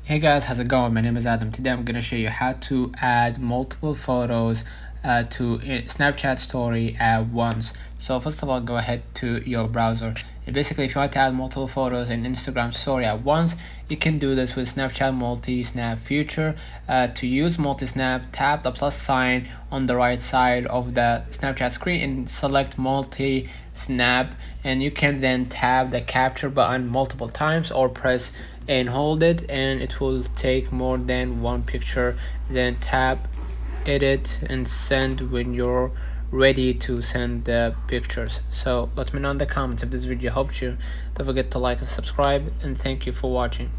Hey guys, how's it going? My name is Adam. Today I'm going to show you how to add multiple photos to Snapchat story at once. So first of all, go ahead to your browser. And basically, if you want to add multiple photos in Instagram story at once, you can do this with Snapchat multi-snap feature. To use multi-snap, tap the plus sign on the right side of the Snapchat screen and select multi-snap, and you can then tap the capture button multiple times or press and hold it, and it will take more than one picture. Then tap edit and send when you're ready to send the pictures. So let me know in the comments if this video helped you. Don't forget to like and subscribe, and thank you for watching.